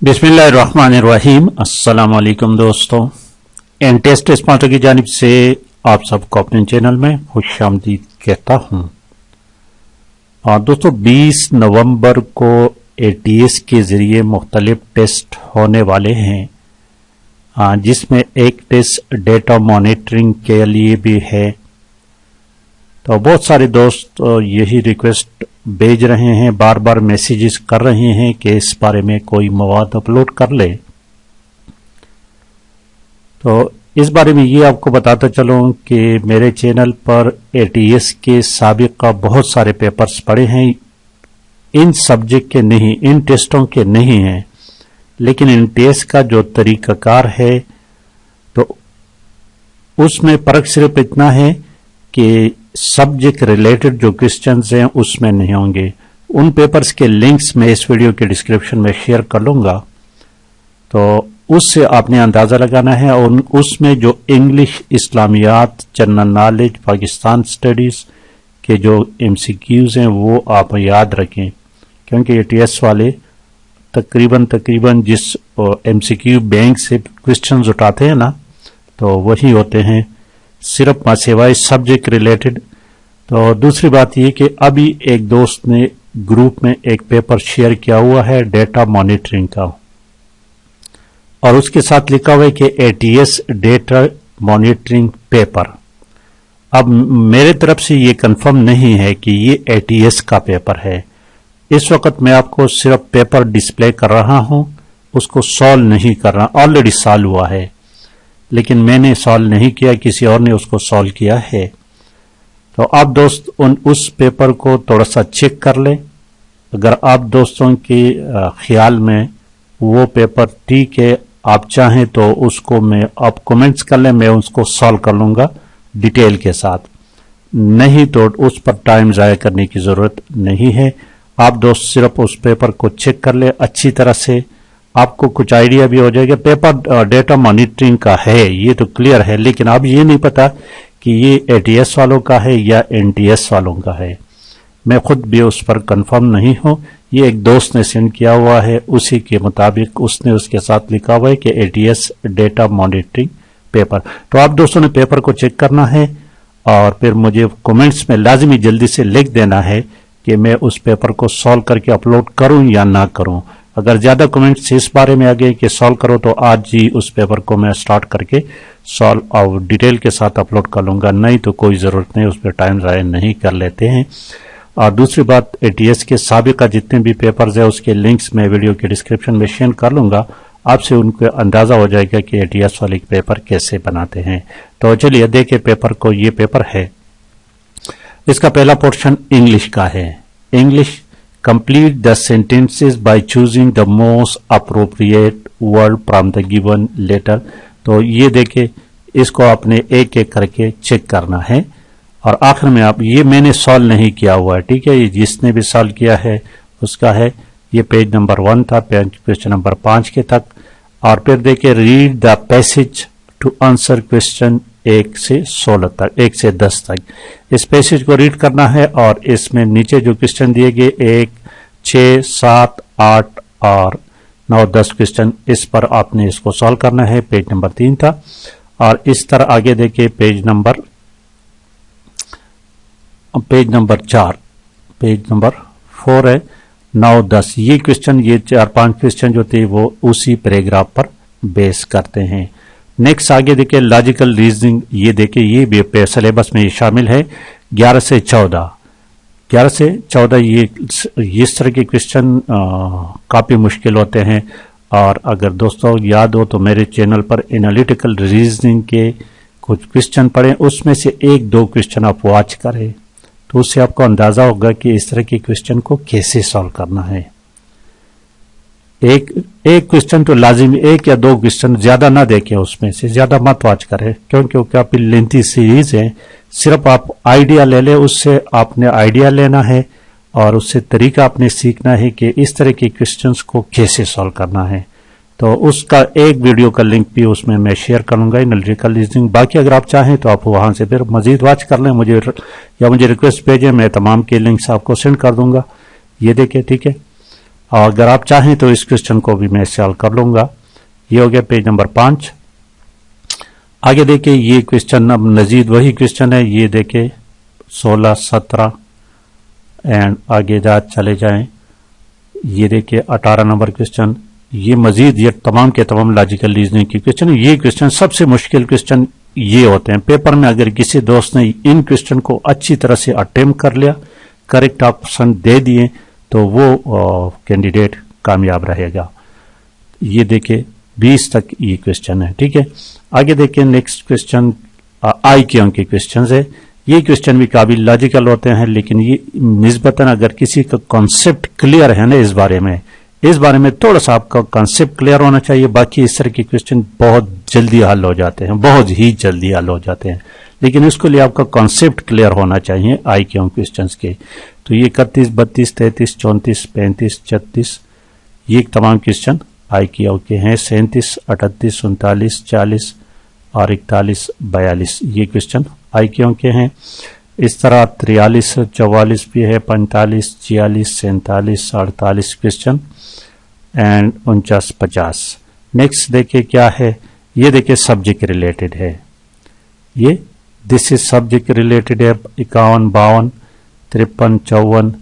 बिस्मिल्लाहिर्रहमानिर्रहीम। अस्सलाम वालेकुम दोस्तों, एन टेस्ट स्पॉन्सर की जानिब से आप सबको अपने चैनल में खुशामदीद कहता हूं। दोस्तों 20 नवंबर को एटीएस के जरिए मुख्तलिफ टेस्ट होने वाले हैं, जिसमें एक टेस्ट डेटा मॉनिटरिंग के लिए भी है। तो बहुत सारे दोस्त यही रिक्वेस्ट भेज रहे हैं, बार बार मैसेजेस कर रहे हैं कि इस बारे में कोई मवाद अपलोड कर ले। तो इस बारे में ये आपको बताता चलूं कि मेरे चैनल पर एटीएस के साबिका बहुत सारे पेपर्स पड़े हैं, इन सब्जेक्ट के नहीं, इन टेस्टों के नहीं हैं, लेकिन इन टेस्ट का जो तरीकाकार है तो उसमें फर्क सिर्फ इतना है कि सब्जेक्ट रिलेटेड जो क्वेश्चंस हैं उसमें नहीं होंगे। उन पेपर्स के लिंक्स मैं इस वीडियो के डिस्क्रिप्शन में शेयर कर लूंगा, तो उससे आपने अंदाजा लगाना है। और उसमें जो English, Islamiyat, general knowledge, Pakistan studies के जो एमसीक्यूज हैं वो आप याद रखें, क्योंकि एटीएस वाले तकरीबन जिस एमसीक्यू बैंक से क्वेश्चंस उठाते हैं ना, तो वही होते हैं, सिर्फ सिवाय सब्जेक्ट रिलेटेड। तो दूसरी बात यह कि अभी एक दोस्त ने ग्रुप में एक पेपर शेयर किया हुआ है डेटा मॉनिटरिंग का, और उसके साथ लिखा हुआ है कि एटीएस डेटा मॉनिटरिंग पेपर। अब मेरे तरफ से ये कंफर्म नहीं है कि ये एटीएस का पेपर है। इस वक्त मैं आपको सिर्फ पेपर डिस्प्ले कर रहा हूं, उसको सॉल्व नहीं कर रहा। ऑलरेडी सॉल्व हुआ है, लेकिन मैंने सॉल्व नहीं किया, किसी और ने उसको सॉल्व किया है। तो आप दोस्त उस पेपर को थोड़ा सा चेक कर लें। अगर आप दोस्तों के ख्याल में वो पेपर ठीक है, आप चाहें तो उसको आप कमेंट्स कर लें, मैं उसको सॉल्व कर लूंगा डिटेल के साथ। नहीं तो उस पर टाइम ज़ाया करने की ज़रूरत नहीं है। आप दोस्त सिर्फ उस पेपर को चेक कर ले अच्छी तरह से, आपको कुछ आइडिया भी हो जाएगा। पेपर डेटा मॉनिटरिंग का है, ये तो क्लियर है, लेकिन अब ये नहीं पता कि ये एटीएस वालों का है या एनटीएस वालों का है। मैं खुद भी उस पर कंफर्म नहीं हूं। ये एक दोस्त ने सेंड किया हुआ है, उसी के मुताबिक उसने उसके साथ लिखा हुआ है कि एटीएस डेटा मॉनिटरिंग पेपर। तो आप दोस्तों ने पेपर को चेक करना है और फिर मुझे कमेंट्स में लाजमी जल्दी से लिख देना है कि मैं उस पेपर को सॉल्व करके अपलोड करूं या ना करूं। अगर ज्यादा कमेंट्स इस बारे में आ गए कि सॉल्व करो, तो आज ही उस पेपर को मैं स्टार्ट करके सॉल्व और डिटेल के साथ अपलोड कर लूंगा, नहीं तो कोई जरूरत नहीं, उस पर टाइम ज़ाया नहीं कर लेते हैं। और दूसरी बात, एटीएस के साबिका जितने भी पेपर्स है उसके लिंक्स मैं वीडियो के डिस्क्रिप्शन में शेयर कर लूंगा, आपसे उनको अंदाजा हो जाएगा कि एटीएस वाले पेपर कैसे बनाते हैं। तो चलिए देखें पेपर को। ये पेपर है, इसका पहला पोर्शन इंग्लिश का है। English, complete the sentences by choosing the most appropriate word from the given letter। तो ये देखे, इसको आपने एक एक करके चेक करना है। और आखिर में आप, ये मैंने सॉल्व नहीं किया हुआ है, ठीक है, जिसने भी सॉल्व किया है उसका है। ये पेज नंबर 1 था, क्वेश्चन नंबर 5 के तक। और फिर देखे, read the passage to answer question 1 से 16 तक, 1 से 10 तक। इस पैसेज को रीड करना है और इसमें नीचे जो क्वेश्चन दिए गए 1, 6, 7, 8 और 9, 10 क्वेश्चन, इस पर आपने इसको सॉल्व करना है। पेज नंबर 3 था। और इस तरह आगे देखिए, पेज नंबर 4 है, 9, 10 ये क्वेश्चन, ये 4-5 क्वेश्चन जो थे वो उसी पैराग्राफ पर बेस करते हैं। नेक्स्ट आगे देखिए, लॉजिकल रीजनिंग, ये देखिए, ये भी सिलेबस में शामिल है। 11 से 14 ये इस तरह के क्वेश्चन काफी मुश्किल होते हैं। और अगर दोस्तों याद हो तो मेरे चैनल पर एनालिटिकल रीजनिंग के कुछ क्वेश्चन पढ़े, उसमें से 1-2 क्वेश्चन आप वॉच करें, तो उससे आपको अंदाजा होगा कि इस तरह के क्वेश्चन को कैसे सॉल्व करना है। एक क्वेश्चन तो लाजिमी, 1 या 2 क्वेश्चन, ज्यादा ना देखें, उसमें से ज्यादा मत वॉच करें, क्योंकि काफी लेंथी सीरीज है। सिर्फ आप आइडिया ले लें, उससे आपने आइडिया लेना है और उससे तरीका आपने सीखना है कि इस तरह के क्वेश्चंस को कैसे सॉल्व करना है। तो उसका एक वीडियो का लिंक भी उसमें मैं शेयर करूंगा, एनालिटिकल रीजनिंग। बाकी अगर आप चाहें तो आप वहां से फिर मजीद वॉच कर लें, मुझे रिक्वेस्ट भेजें, मैं तमाम के लिंक्स आपको सेंड कर दूंगा। ये देखिए, ठीक है। और अगर आप चाहें तो इस क्वेश्चन को भी मैं सॉल्व कर लूंगा। ये हो गया पेज नंबर 5। आगे देखिए ये क्वेश्चन अब मजीद वही क्वेश्चन है। ये देखिए 16, 17 एंड आगे चले जाएं। ये देखिए 18 नंबर क्वेश्चन। ये मजीद ये तमाम के तमाम लॉजिकल रीजनिंग की क्वेश्चन। ये क्वेश्चन सबसे मुश्किल क्वेश्चन ये होते हैं पेपर में। अगर किसी दोस्त ने इन क्वेश्चन को अच्छी तरह से अटेम्प्ट कर लिया, करेक्ट ऑप्शन दे दिए, तो वो कैंडिडेट कामयाब रहेगा। ये देखिए 20 तक ये क्वेश्चन है, ठीक है। आगे देखिए नेक्स्ट क्वेश्चन आई के अंक के क्वेश्चन है। ये क्वेश्चन भी काफी लॉजिकल होते हैं, लेकिन ये निस्बतन अगर किसी का कॉन्सेप्ट क्लियर है ना इस बारे में थोड़ा सा आपका कॉन्सेप्ट क्लियर होना चाहिए। बाकी इस तरह के क्वेश्चन बहुत जल्दी हल हो जाते हैं, बहुत ही जल्दी हल हो जाते हैं, लेकिन उसके लिए आपका कॉन्सेप्ट क्लियर होना चाहिए आई के अंक क्वेश्चन के। तो ये 31, 32, 33, 34, 35, 36 ये तमाम क्वेश्चन आई के अंक के हैं। 37, 38, 39, 40 और 41, 42 ये क्वेश्चन आई के अंक के हैं। इस तरह 43, 44 भी है, 45, 46, 47, 48 क्वेश्चन एंड 49, 50। नेक्स्ट देखिए क्या है। ये देखिए सब्जेक्ट रिलेटेड है। ये दिस इज सब्जेक्ट रिलेटेड है। 51, 52, 53, 54।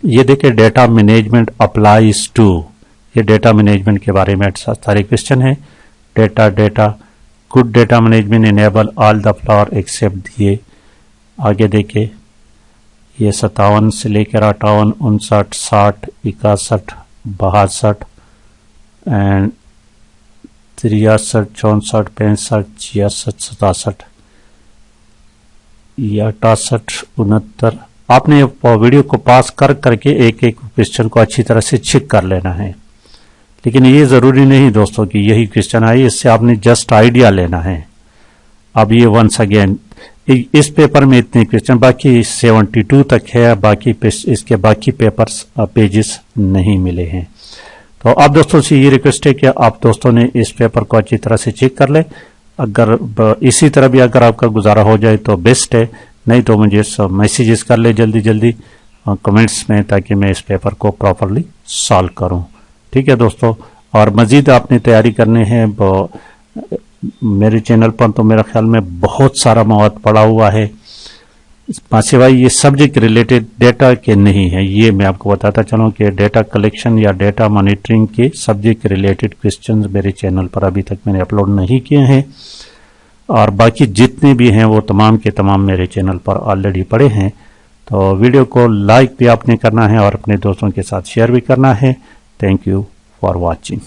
ये देखिए डेटा मैनेजमेंट अप्लाइज टू, ये डेटा मैनेजमेंट के बारे में सारे क्वेश्चन है। Data good data management enable all the floor except ये। आगे देखिए ये 57 से लेकर 58, 59, 60, 61, 62 एंड 63, 64, 65, 66, 67, ये 68, 69। आपने वीडियो को पास करके एक एक क्वेश्चन को अच्छी तरह से चेक कर लेना है, लेकिन ये जरूरी नहीं दोस्तों कि यही क्वेश्चन आए, इससे आपने जस्ट आइडिया लेना है। अब ये वंस अगेन इस पेपर में इतने क्वेश्चन, बाकी 72 तक है, बाकी इसके बाकी पेपर्स पेजेस नहीं मिले हैं। तो आप दोस्तों से ये रिक्वेस्ट है कि आप दोस्तों ने इस पेपर को अच्छी तरह से चेक कर ले। अगर इसी तरह भी अगर आपका गुजारा हो जाए तो बेस्ट है, नहीं तो मुझे मैसेजेस कर ले जल्दी कमेंट्स में, ताकि मैं इस पेपर को प्रॉपरली सॉल्व करूं। ठीक है दोस्तों, और मजीद आपने तैयारी करने हैं मेरे चैनल पर, तो मेरा ख्याल में बहुत सारा मवाद पड़ा हुआ है, सिवाय ये सब्जेक्ट रिलेटेड डेटा के नहीं है। ये मैं आपको बताता चलूं कि डेटा कलेक्शन या डेटा मॉनिटरिंग के सब्जेक्ट रिलेटेड क्वेश्चंस मेरे चैनल पर अभी तक मैंने अपलोड नहीं किए हैं, और बाकी जितने भी हैं वो तमाम के तमाम मेरे चैनल पर ऑलरेडी पड़े हैं। तो वीडियो को लाइक भी आपने करना है और अपने दोस्तों के साथ शेयर भी करना है। Thank you for watching.